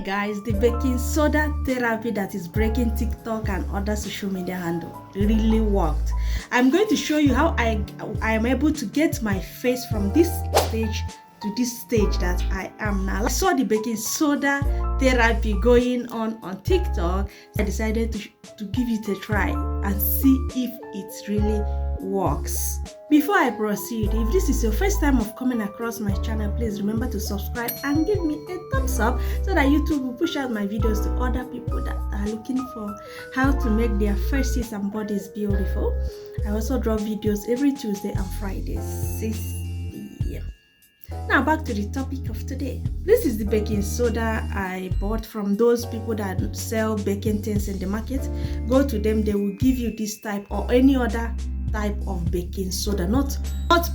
Hey guys, the baking soda therapy that is breaking TikTok and other social media handle really worked. I'm going to show you how I am able to get my face from this stage to this stage that I am now. I saw the baking soda therapy going on TikTok. I decided to give it a try and see if it really works. Before I proceed, if this is your first time of coming across my channel, please remember to subscribe and give me a thumbs up so that YouTube will push out my videos to other people that are looking for how to make their faces and bodies beautiful. I also drop videos every Tuesday and Fridays, 6 p.m. Now back to the topic of today. This is the baking soda I bought from those people that sell baking things in the market. Go to them, they will give you this type or any other type of baking soda, not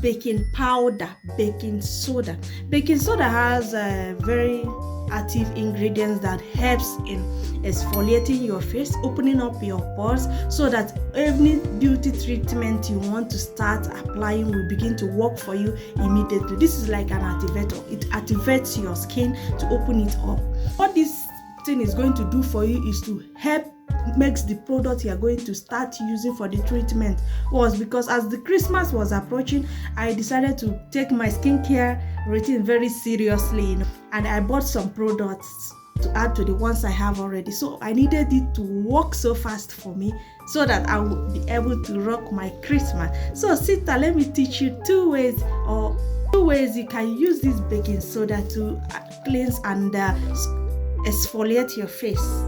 baking powder, baking soda. Baking soda has very active ingredients that helps in exfoliating your face, opening up your pores, so that any beauty treatment you want to start applying will begin to work for you immediately. This is like an activator. It activates your skin to open it up. What this thing is going to do for you is to help makes the product you are going to start using for the treatment was because as the Christmas was approaching, I decided to take my skincare routine very seriously, and I bought some products to add to the ones I have already. So I needed it to work so fast for me so that I would be able to rock my Christmas. So Sita, let me teach you two ways you can use this baking soda to cleanse and exfoliate your face,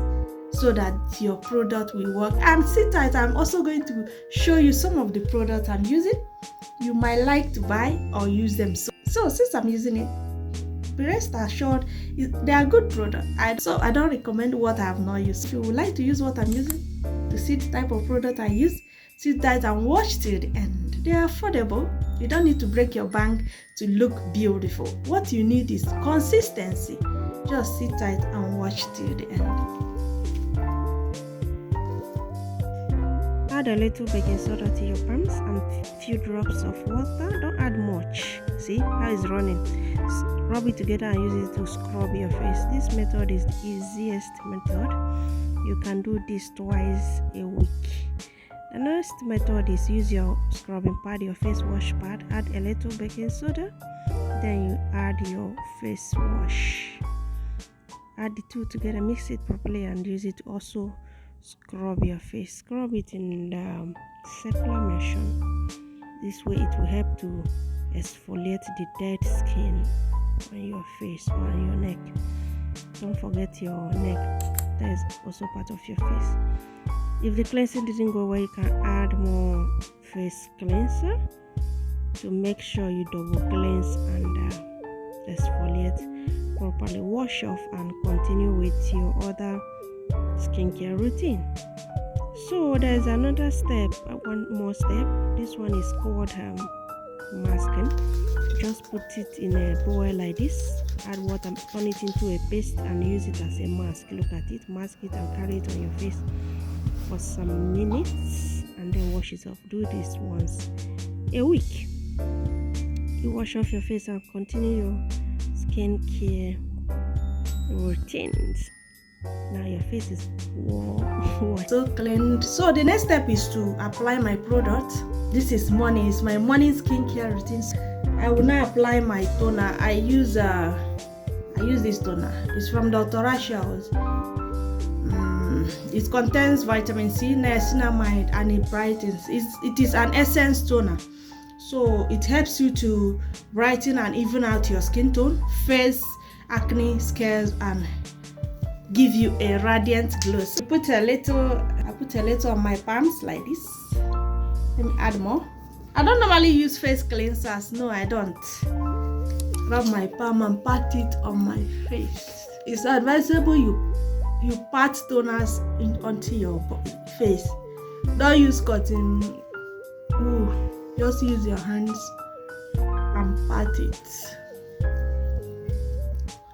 so that your product will work. And sit tight, I'm also going to show you some of the products I'm using. You might like to buy or use them. So since I'm using it, be rest assured they are good products. I don't recommend what I have not used. If you would like to use what I'm using to see the type of product I use, sit tight and watch till the end. They are affordable. You don't need to break your bank to look beautiful. What you need is consistency. Just sit tight and watch till the end. Add a little baking soda to your palms and few drops of water. Don't add much. See how it's running. Rub it together and use it to scrub your face. This method is the easiest method. You can do this twice a week. The next method is use your scrubbing pad, your face wash pad. Add a little baking soda. Then you add your face wash. Add the two together, mix it properly, and use it to also scrub your face. Scrub it in the circular motion. This way it will help to exfoliate the dead skin on your face or on your neck. Don't forget your neck, that is also part of your face. If the cleansing didn't go well, you can add more face cleanser to make sure you double cleanse and exfoliate properly. Wash off and continue with your other skincare routine. So there's another step, one more step. This one is called masking. Just put it in a bowl like this, add water, turn it into a paste and use it as a mask. Look at it, mask it and carry it on your face for some minutes and then wash it off. Do this once a week. You wash off your face and continue your skincare routines. Now your face is so clean. So the next step is to apply my product. This is morning. It's my morning skincare routine. I will now apply my toner. I use this toner. It's from Dr. Rachel's. It contains vitamin C, niacinamide, and it brightens. It is an essence toner, so it helps you to brighten and even out your skin tone, face, acne, scars, and give you a radiant glow. So I put a little on my palms like this. Let me add more. I don't normally use face cleansers. No, I don't. Rub my palm and pat it on my face. It's advisable you pat toners onto your face. Don't use cotton. Just use your hands and pat it.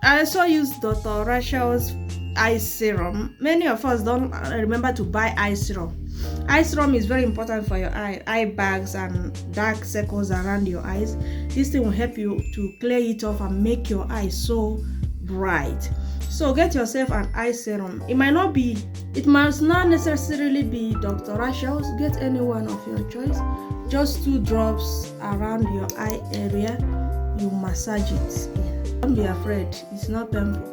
I also use Dr. Rachel's eye serum. Many of us don't remember to buy eye serum. Eye serum is very important for your eye bags and dark circles around your eyes. This thing will help you to clear it off and make your eyes so bright. So get yourself an eye serum. It must not necessarily be Dr. Rachel's. Get any one of your choice. Just 2 drops around your eye area. You massage it in. Don't be afraid, it's not painful.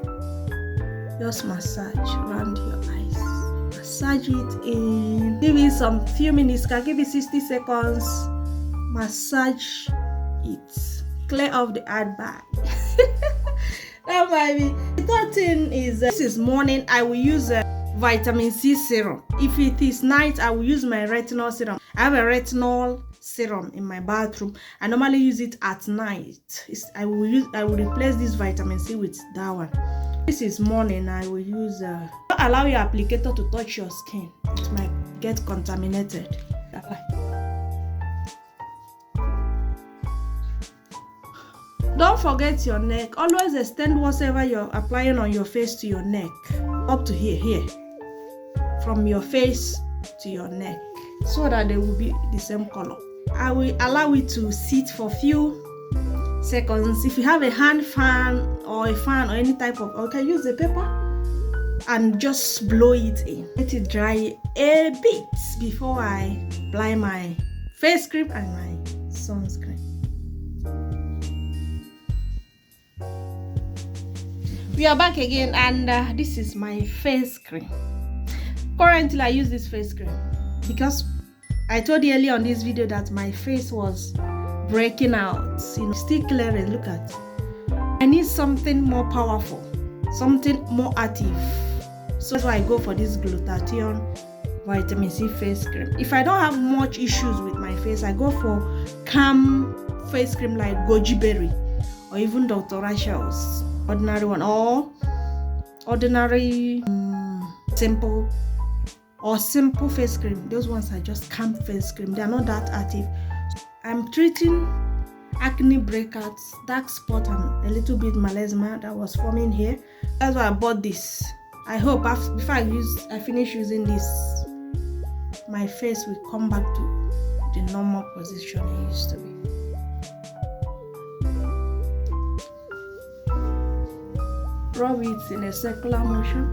Just massage around your eyes. Massage it in. Give it some few minutes. Can give it 60 seconds. Massage it. Clear off the ad bag. That might be. The third thing is this is morning. I will use a vitamin C serum. If it is night, I will use my retinol serum. I have a retinol serum in my bathroom. I normally use it at night. I will replace this vitamin C with that one. This is morning. I will use don't allow your applicator to touch your skin. It might get contaminated. Apply. Don't forget your neck. Always extend whatever you're applying on your face to your neck, up to here, from your face to your neck, so that they will be the same color. I will allow it to sit for a few seconds. If you have a hand fan or a fan or any type of, or you can use a paper and just blow it in. Let it dry a bit before I apply my face cream and my sunscreen. We are back again, and this is my face cream. Currently I use this face cream because I told you earlier on this video that my face was breaking out, still clearing. Look at, I need something more powerful, something more active, so that's why I go for this glutathione vitamin C face cream. If I don't have much issues with my face, I go for calm face cream like goji berry or even Dr. Rachel's ordinary one, or ordinary simple face cream. Those ones are just calm face cream. They are not that active. I'm treating acne breakouts, dark spot, and a little bit melasma that was forming here. That's why I bought this. I hope before I finish using this, my face will come back to the normal position it used to be. Rub it in a circular motion.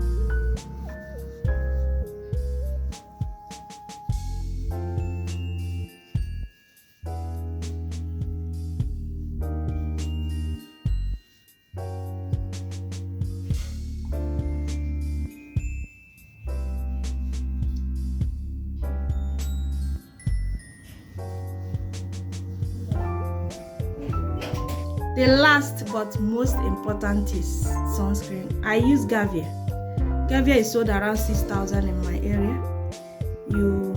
The last but most important is sunscreen. I use Gavia. Gavia is sold around 6,000 in my area. You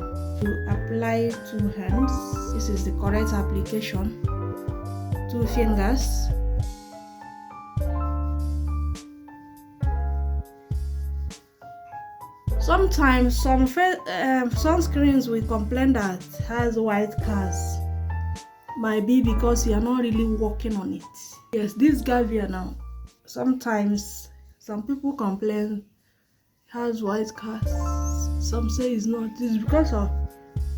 apply 2 hands. This is the correct application. 2 fingers. Sometimes some sunscreens will complain that has white cast. Might be because you are not really working on it. Yes, this Gavia now, sometimes some people complain it has white cast. Some say it's not. It's because of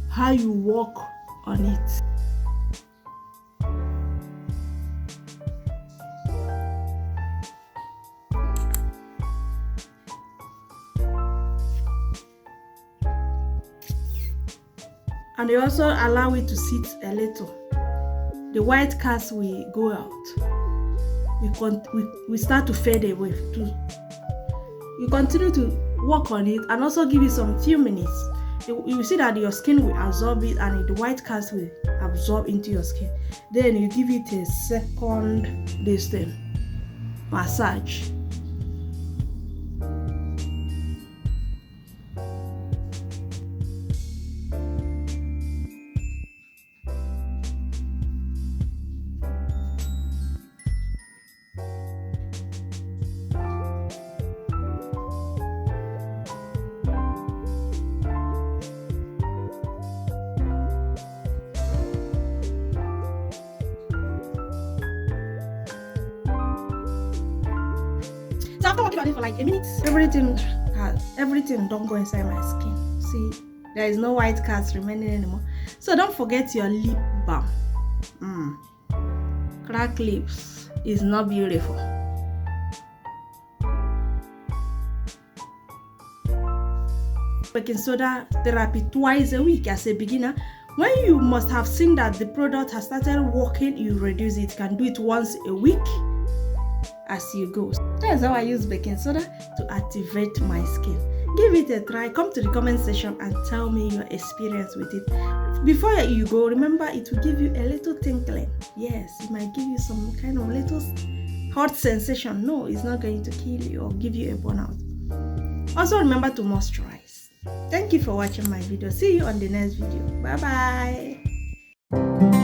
how you work on it. And they also allow it to sit a little. The white cast will go out. We start to fade away. You continue to work on it and also give it some few minutes. You will see that your skin will absorb it and the white cast will absorb into your skin. Then you give it a second massage. So after working on it for like a minute, everything don't go inside my skin. See, there is no white cast remaining anymore. So don't forget your lip balm. Cracked lips is not beautiful. baking soda therapy twice a week as a beginner. When you must have seen that the product has started working, you reduce it. You can do it once a week as you go. That's how I use baking soda to activate my skin. Give it a try. Come to the comment section and tell me your experience with it. Before you go, remember it will give you a little tinkling. Yes, it might give you some kind of little hot sensation. No, it's not going to kill you or give you a burnout. Also remember to moisturize. Thank you for watching my video. See you on the next video. Bye bye.